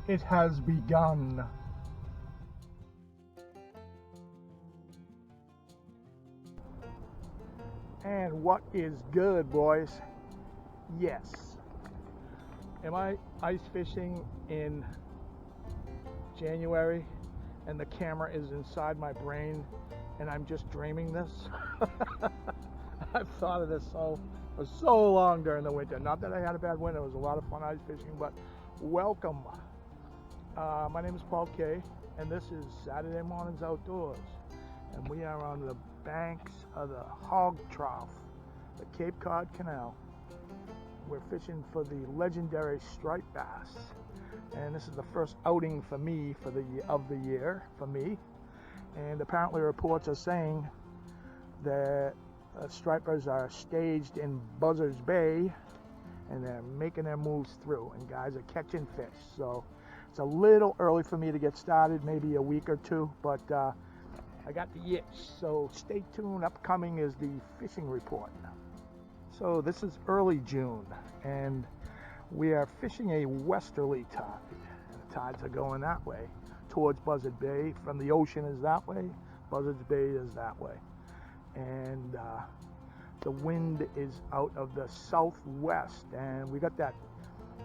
It has begun. And what is good, boys? Yes. Am I ice fishing in January and the camera is inside my brain and I'm just dreaming this? I've thought of this for so long during the winter. Not that I had a bad winter, it was a lot of fun ice fishing, but welcome. My name is Paul K, and this is Saturday Mornings Outdoors, and we are on the banks of the Hog Trough, the Cape Cod Canal. We're fishing for the legendary striped bass, and this is the first outing for me of the year for me. And apparently reports are saying that stripers are staged in Buzzards Bay, and they're making their moves through, and guys are catching fish. So it's a little early for me to get started, maybe a week or two, but I got the itch, so stay tuned. Upcoming is the fishing report. So this is early June, and we are fishing a westerly tide, and the tides are going that way towards Buzzards Bay. From the ocean is that way, Buzzards Bay is that way, and the wind is out of the southwest, and we got that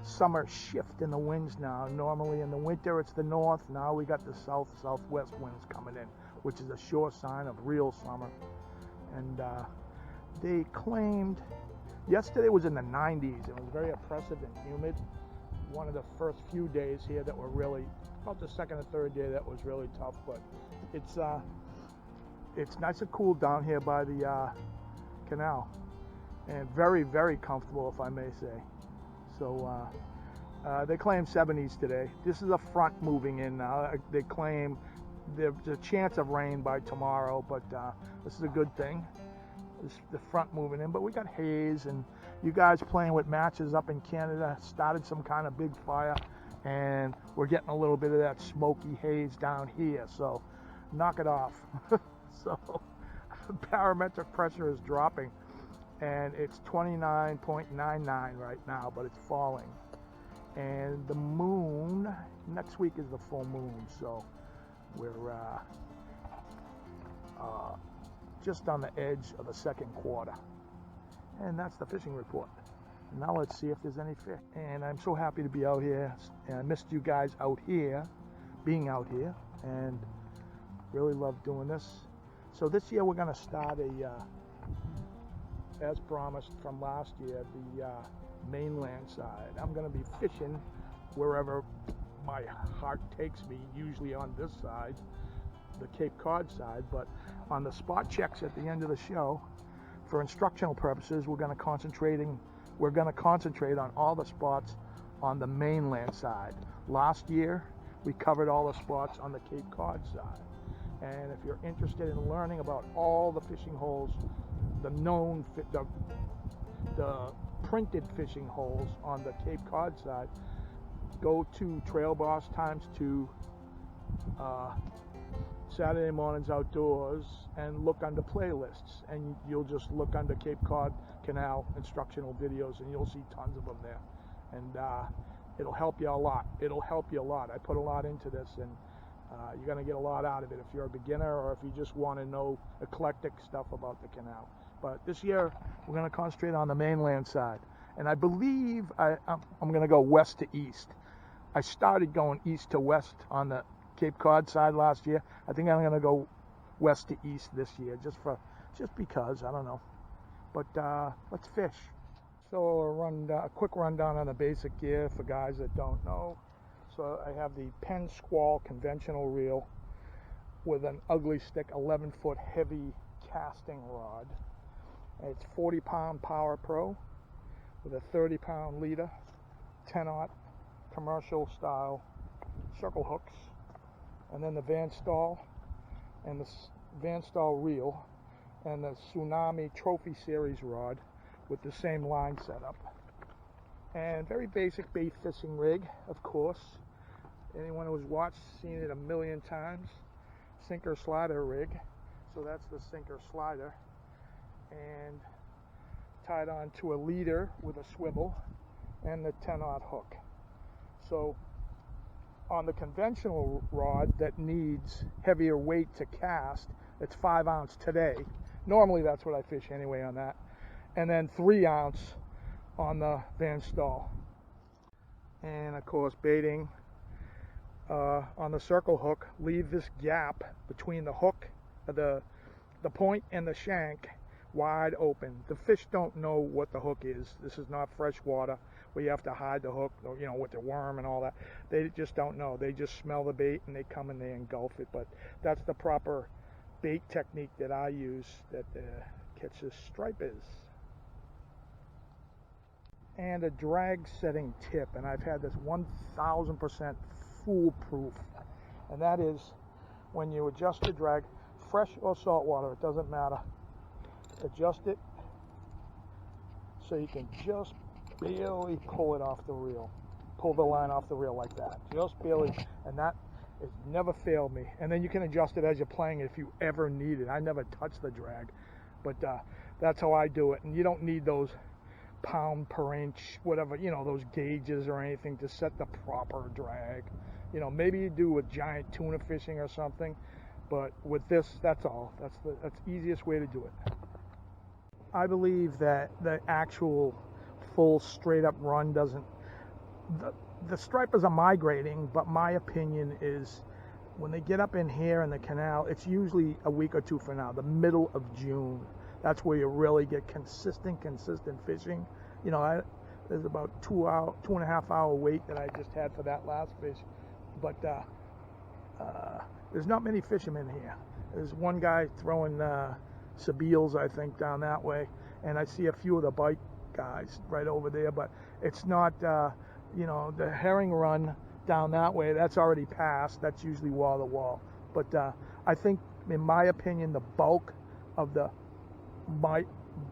summer shift in the winds now. Normally in the winter it's the north, now we got the southwest winds coming in, which is a sure sign of real summer. And they claimed yesterday was in the 90s. It was very oppressive and humid. One of the first few days here that were really, about the second or third day that was really tough, but it's nice and cool down here by the canal, and very, very comfortable, if I may say. So they claim 70s today. This is a front moving in now. They claim there's a chance of rain by tomorrow, but this is a good thing. This, the front moving in, but we got haze, and you guys playing with matches up in Canada started some kind of big fire, and we're getting a little bit of that smoky haze down here, so knock it off. So barometric pressure is dropping, and it's 29.99 right now, but it's falling. And the moon, next week is the full moon, so we're just on the edge of the second quarter. And that's the fishing report. Now let's see if there's any fish. And I'm so happy to be out here, and I missed you guys out here, being out here, and really love doing this. So this year we're going to start as promised from last year, the mainland side. I'm going to be fishing wherever my heart takes me, usually on this side, the Cape Cod side, but on the spot checks at the end of the show, for instructional purposes, we're going to concentrate on all the spots on the mainland side. Last year we covered all the spots on the Cape Cod side. And if you're interested in learning about all the fishing holes, the known, the printed fishing holes on the Cape Cod side, go to Trail Boss ×2 Saturday Mornings Outdoors and look under playlists, and you'll just look under Cape Cod Canal instructional videos, and you'll see tons of them there. And it'll help you a lot. I put a lot into this, and you're going to get a lot out of it if you're a beginner or if you just want to know eclectic stuff about the canal. But this year we're going to concentrate on the mainland side, and I believe I'm going to go west to east. I started going east to west on the Cape Cod side last year. I think I'm going to go west to east this year, just because, I don't know. But let's fish. So a quick rundown on the basic gear for guys that don't know. So I have the Penn Squall conventional reel with an ugly stick 11-foot heavy casting rod. It's 40-pound Power Pro with a 30-pound leader, 10-aught commercial style circle hooks, and then the Van Staal and the Van Staal reel, and the Tsunami Trophy Series rod with the same line setup. And very basic bait fishing rig, of course. Anyone who's watched, seen it a million times. Sinker slider rig. So that's the sinker slider. And tied on to a leader with a swivel and the 10-aught hook. So On the conventional rod that needs heavier weight to cast, it's 5 ounce today. Normally that's what I fish anyway on that. And then 3 ounce on the Van Staal. And of course baiting on the circle hook, leave this gap between the hook, the point and the shank wide open. The fish don't know what the hook is. This is not fresh water where you have to hide the hook, you know, with the worm and all that. They just don't know. They just smell the bait and they come and they engulf it. But that's the proper bait technique that I use that catches stripers. And a drag setting tip, and I've had this 1000% foolproof, and that is when you adjust the drag, fresh or salt water, it doesn't matter. Adjust it so you can just barely pull it off the reel. Pull the line off the reel like that. Just barely, and that has never failed me. And then you can adjust it as you're playing it if you ever need it. I never touch the drag, but that's how I do it. And you don't need those pound per inch, whatever, you know, those gauges or anything to set the proper drag. You know, maybe you do with giant tuna fishing or something, but with this, that's all. That's the easiest way to do it. I believe that the actual full straight up run doesn't, the stripers are migrating, but my opinion is when they get up in here in the canal, it's usually a week or two from now, the middle of June. That's where you really get consistent fishing. You know, there's about 2.5 hour wait that I just had for that last fish, but there's not many fishermen here. There's one guy throwing Sabiles, I think, down that way, and I see a few of the bite guys right over there, but it's not, you know, the herring run down that way, that's already passed. That's usually wall to wall. But I think, in my opinion, the bulk of the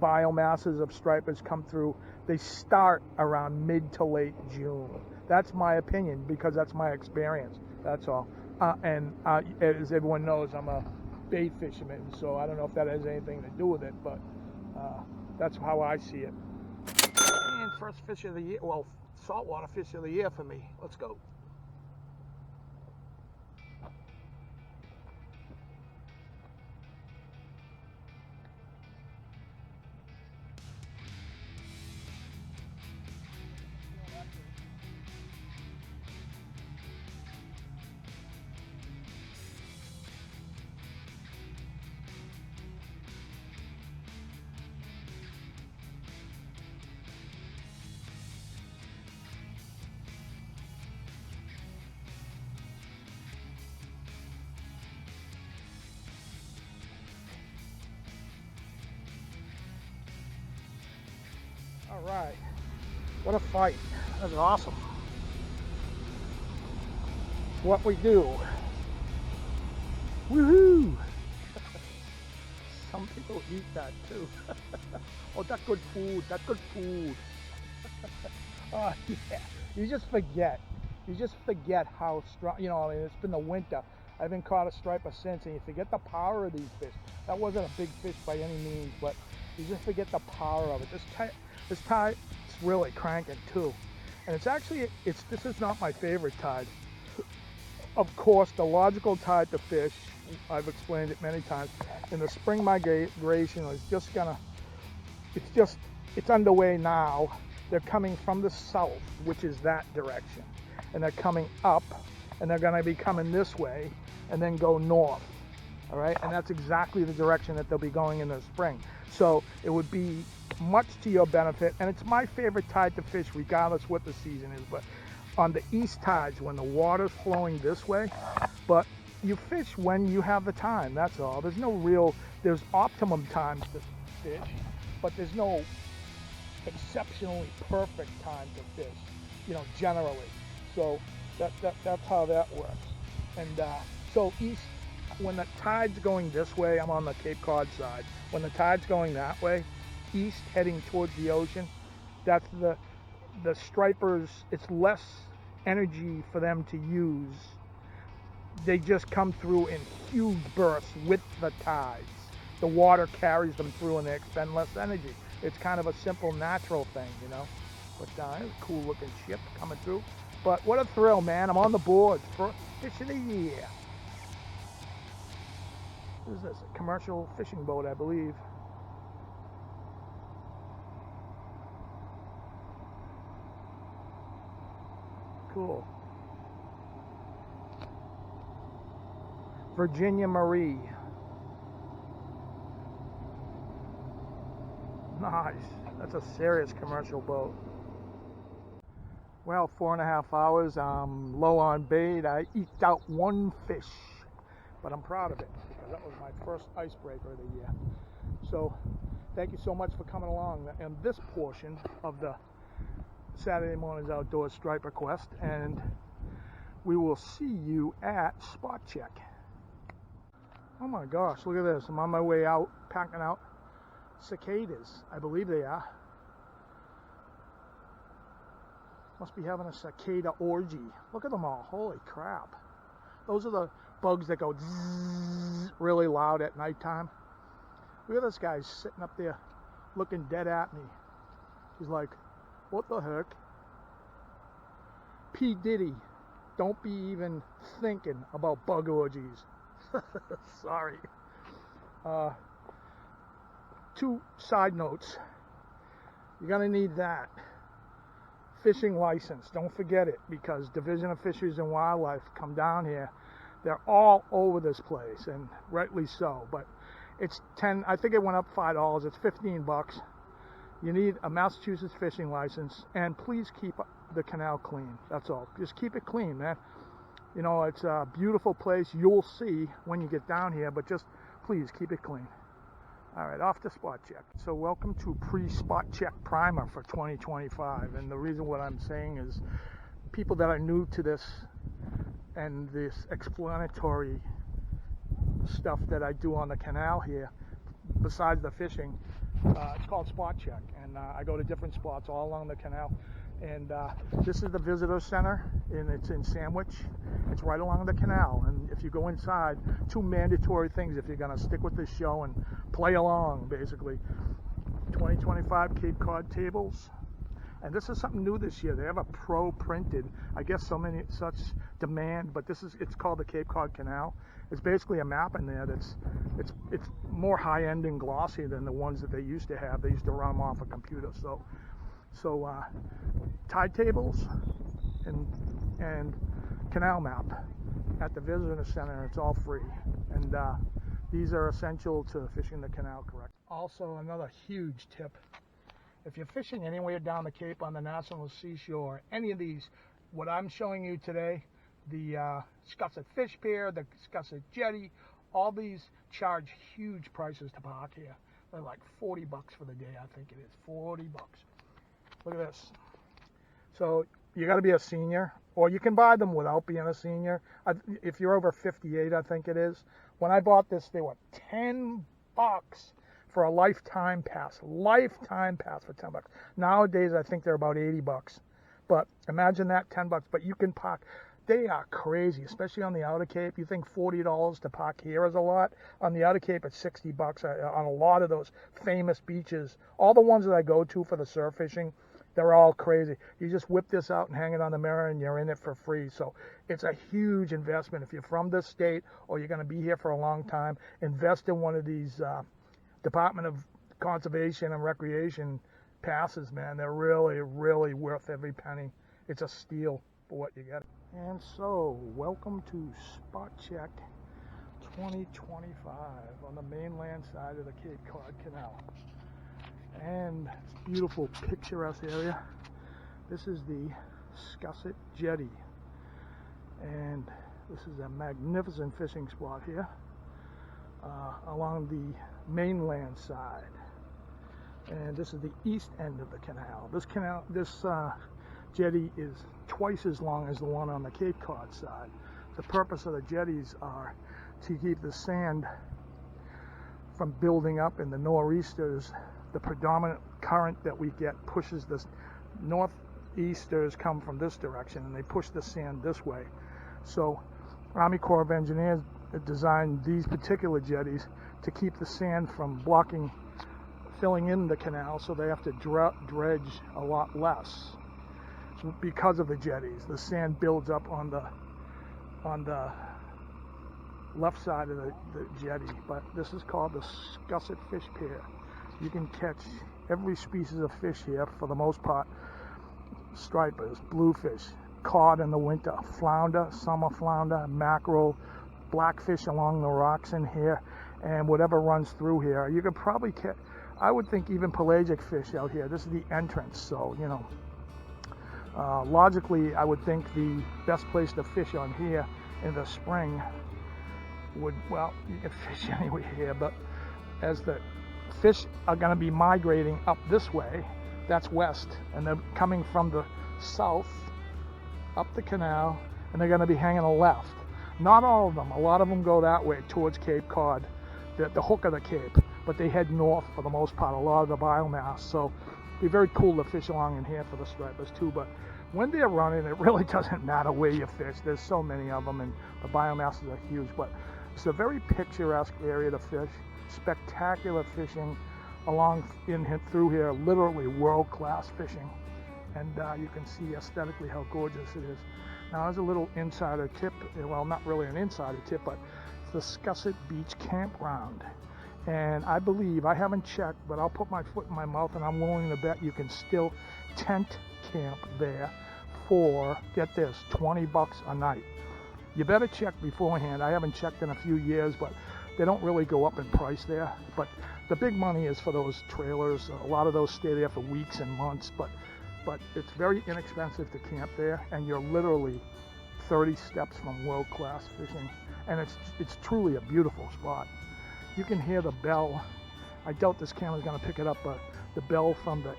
biomasses of stripers come through, they start around mid to late June. That's my opinion because that's my experience. That's all. And as everyone knows, I'm a bait fisherman, so I don't know if that has anything to do with it, but that's how I see it. And first fish of the year, well, saltwater fish of the year for me. Let's go. All right, what a fight. That was awesome. It's what we do. Woohoo! Some people eat that too. Oh, that's good food, that's good food. Oh yeah, you just forget. You just forget how strong, you know, I mean, it's been the winter. I haven't caught a striper since, and you forget the power of these fish. That wasn't a big fish by any means, but you just forget the power of it. This tide's really cranking too. And it's actually, this is not my favorite tide. Of course, the logical tide to fish, I've explained it many times, in the spring migration is just gonna, it's underway now. They're coming from the south, which is that direction. And they're coming up, and they're gonna be coming this way, and then go north, all right? And that's exactly the direction that they'll be going in the spring. So it would be much to your benefit, and it's my favorite tide to fish regardless what the season is, but on the east tides when the water's flowing this way, but you fish when you have the time, that's all. There's optimum times to fish, but there's no exceptionally perfect time to fish, you know, generally. So that's how that works. And so east, when the tide's going this way, I'm on the Cape Cod side. When the tide's going that way, east heading towards the ocean, that's the stripers, it's less energy for them to use. They just come through in huge bursts with the tides. The water carries them through and they expend less energy. It's kind of a simple natural thing, you know. But it's a cool looking ship coming through. But what a thrill, man. I'm on the board for fish of the year. What is this? A commercial fishing boat, I believe. Cool. Virginia Marie. Nice. That's a serious commercial boat. Well, 4.5 hours. I'm low on bait. I eked out one fish, but I'm proud of it because that was my first icebreaker of the year. So thank you so much for coming along in this portion of the Saturday Mornings Outdoors Striperquest, and we will see you at Spot Check. Oh my gosh, look at this. I'm on my way out, packing out cicadas. I believe they are. Must be having a cicada orgy. Look at them all. Holy crap. Those are the bugs that go zzz really loud at nighttime. Look at this guy sitting up there looking dead at me. He's like, what the heck? P. Diddy, don't be even thinking about bug orgies. Sorry. Two side notes. You're going to need that. Fishing license. Don't forget it, because Division of Fisheries and Wildlife come down here. They're all over this place, and rightly so. But it's 10, I think it went up $5. It's 15 bucks. You need a Massachusetts fishing license, and please keep the canal clean. That's all. Just keep it clean, man. You know, it's a beautiful place. You'll see when you get down here, but just please keep it clean. All right, off to Spot Check. So welcome to pre-Spot Check primer for 2025. And the reason what I'm saying is people that are new to this and this explanatory stuff that I do on the canal here, besides the fishing, it's called Spot Check. And I go to different spots all along the canal. And this is the visitor center, and it's in Sandwich. It's right along the canal. And if you go inside, two mandatory things if you're going to stick with this show and play along, basically. 2025 Cape Cod tables. And this is something new this year. They have a pro printed, I guess such demand, but it's called the Cape Cod Canal. It's basically a map in there it's more high-end and glossy than the ones that they used to have. They used to run them off a computer. So tide tables and canal map at the visitor center. It's all free, and these are essential to fishing the canal correct. Also, another huge tip: if you're fishing anywhere down the Cape on the National Seashore, any of these, what I'm showing you today, the Scusset Fish Pier, the Scusset Jetty, all these charge huge prices to park here. They're like 40 bucks for the day, I think it is. 40 bucks. Look at this. So you got to be a senior, or you can buy them without being a senior. If you're over 58, I think it is. When I bought this, they were 10 bucks for a lifetime pass. Lifetime pass for 10 bucks. Nowadays, I think they're about 80 bucks. But imagine that, 10 bucks. But you can park. They are crazy, especially on the Outer Cape. You think $40 to park here is a lot. On the Outer Cape, it's 60 bucks on a lot of those famous beaches. All the ones that I go to for the surf fishing, they're all crazy. You just whip this out and hang it on the mirror, and you're in it for free. So it's a huge investment. If you're from this state or you're going to be here for a long time, invest in one of these Department of Conservation and Recreation passes, man. They're really, really worth every penny. It's a steal for what you get. And so, welcome to Spot Check 2025 on the mainland side of the Cape Cod Canal. And it's a beautiful, picturesque area. This is the Scusset Jetty. And this is a magnificent fishing spot here along the mainland side. And this is the east end of the canal. This jetty is twice as long as the one on the Cape Cod side. The purpose of the jetties are to keep the sand from building up in the nor'easters. The predominant current that we get pushes this. Northeasters come from this direction, and they push the sand this way. So Army Corps of Engineers designed these particular jetties to keep the sand from filling in the canal, so they have to dredge a lot less. because of the jetties. The sand builds up on the left side of the jetty. But this is called the Scusset fish pier. You can catch every species of fish here for the most part. Stripers, bluefish, cod in the winter, flounder, summer flounder, mackerel, blackfish along the rocks in here, and whatever runs through here. You could probably catch, I would think, even pelagic fish out here. This is the entrance, so you know, logically I would think the best place to fish on here in the spring would, well, you can fish anywhere here, but as the fish are going to be migrating up this way, that's west, and they're coming from the south up the canal, and they're going to be hanging a left. Not all of them. A lot of them go that way towards Cape Cod, the hook of the Cape, but they head north for the most part, a lot of the biomass. So it'd be very cool to fish along in here for the stripers too. But when they're running, it really doesn't matter where you fish. There's so many of them, and the biomasses are huge. But it's a very picturesque area to fish. Spectacular fishing along through here, literally world-class fishing. And you can see aesthetically how gorgeous it is. Now, there's a little insider tip. Well, not really an insider tip, but it's the Scusset Beach Campground. And I believe, I haven't checked, but I'll put my foot in my mouth and I'm willing to bet you can still tent camp there for, get this, 20 bucks a night. You better check beforehand. I haven't checked in a few years, but they don't really go up in price there. But the big money is for those trailers. A lot of those stay there for weeks and months, but it's very inexpensive to camp there, and you're literally 30 steps from world-class fishing, and it's truly a beautiful spot. You can hear the bell. I doubt this camera's going to pick it up, but the bell from the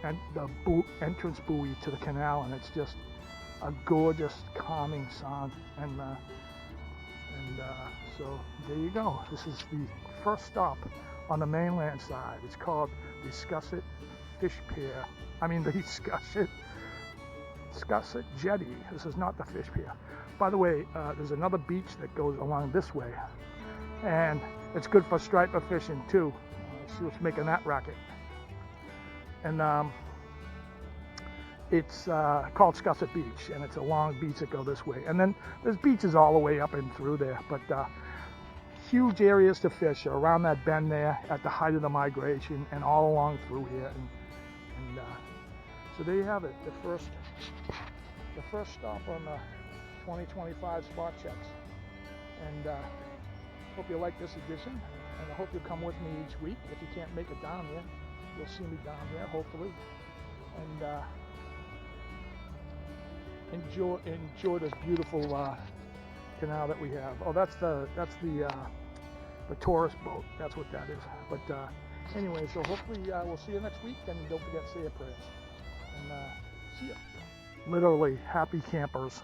entrance buoy to the canal, and it's just a gorgeous, calming sound. And so there you go. This is the first stop on the mainland side. It's called the Scusset Fish Pier. I mean, the Scusset Jetty. This is not the fish pier. By the way, there's another beach that goes along this way, and it's good for striper fishing too. See what's making that racket. And it's called Scusset Beach, and it's a long beach that go this way. And then there's beaches all the way up and through there, but huge areas to fish around that bend there at the height of the migration, and all along through here. And so there you have it, the first stop on the 2025 spot checks. And hope you like this edition, and I hope you'll come with me each week. If you can't make it down here, you'll see me down here, hopefully. And enjoy this beautiful canal that we have. Oh, that's the tourist boat. That's what that is. But anyway, so hopefully we'll see you next week, and don't forget to say your prayers. And see ya. Literally, happy campers.